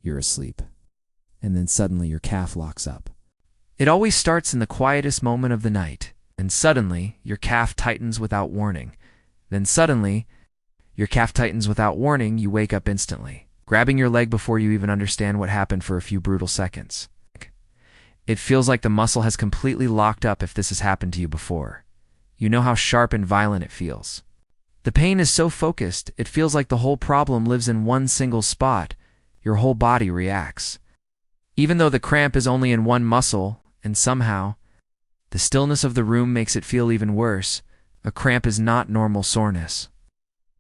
you're asleep. And then suddenly your calf locks up. It always starts in the quietest moment of the night, and suddenly your calf tightens without warning. Then suddenly, your calf tightens without warning, you wake up instantly, grabbing your leg before you even understand what happened for a few brutal seconds. It feels like the muscle has completely locked up if this has happened to you before. You know how sharp and violent it feels. The pain is so focused, it feels like the whole problem lives in one single spot. Your whole body reacts. Even though the cramp is only in one muscle, and somehow, the stillness of the room makes it feel even worse, a cramp is not normal soreness.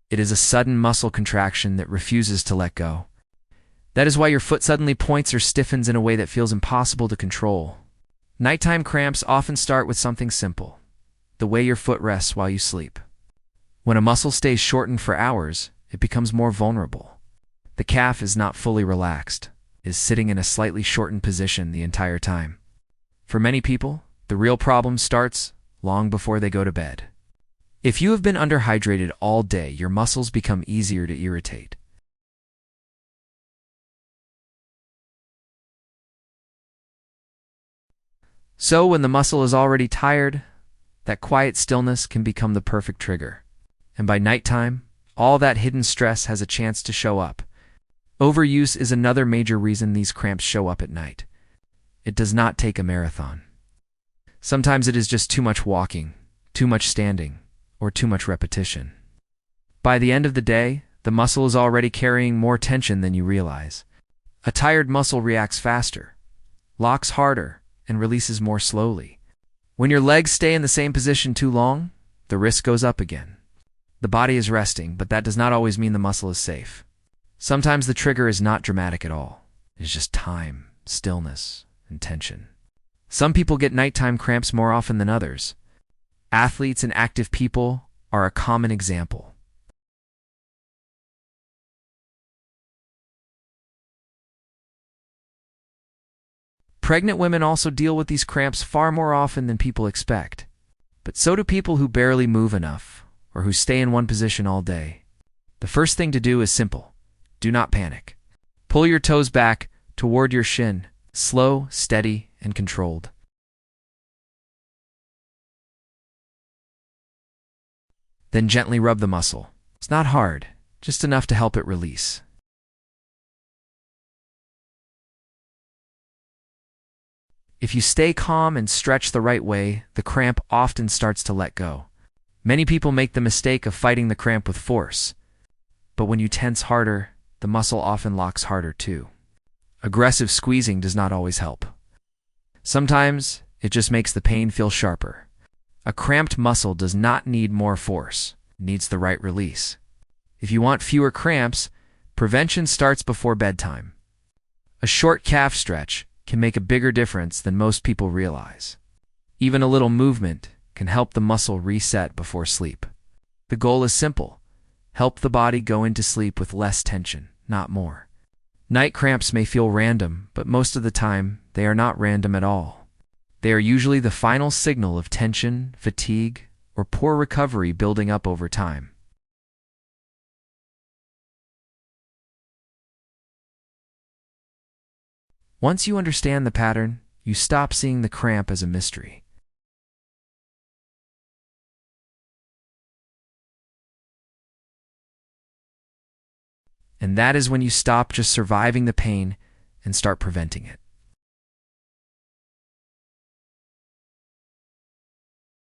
It is a sudden muscle contraction that refuses to let go. That is why your foot suddenly points or stiffens in a way that feels impossible to control. Nighttime cramps often start with something simple: the way your foot rests while you sleep. When a muscle stays shortened for hours, it becomes more vulnerable. The calf is not fully relaxed, is sitting in a slightly shortened position the entire time. For many people, the real problem starts long before they go to bed. If you have been underhydrated all day, your muscles become easier to irritate. So when the muscle is already tired, that quiet stillness can become the perfect trigger. And by nighttime, all that hidden stress has a chance to show up. Overuse is another major reason these cramps show up at night. It does not take a marathon. Sometimes it is just too much walking, too much standing, or too much repetition. By the end of the day, the muscle is already carrying more tension than you realize. A tired muscle reacts faster, locks harder, and releases more slowly. When your legs stay in the same position too long, the risk goes up again. The body is resting, but that does not always mean the muscle is safe. Sometimes the trigger is not dramatic at all. It is just time, stillness, and tension. Some people get nighttime cramps more often than others. Athletes and active people are a common example. Pregnant women also deal with these cramps far more often than people expect. But so do people who barely move enough, or who stay in one position all day. The first thing to do is simple. Do not panic. Pull your toes back toward your shin, slow, steady, and controlled. Then gently rub the muscle. It's not hard, just enough to help it release. If you stay calm and stretch the right way, the cramp often starts to let go. Many people make the mistake of fighting the cramp with force. But when you tense harder, the muscle often locks harder too. Aggressive squeezing does not always help. Sometimes it just makes the pain feel sharper. A cramped muscle does not need more force, it needs the right release. If you want fewer cramps, prevention starts before bedtime. A short calf stretch can make a bigger difference than most people realize. Even a little movement can help the muscle reset before sleep. The goal is simple: help the body go into sleep with less tension, not more. Night cramps may feel random, but most of the time, they are not random at all. They are usually the final signal of tension, fatigue, or poor recovery building up over time. Once you understand the pattern, you stop seeing the cramp as a mystery. And that is when you stop just surviving the pain and start preventing it.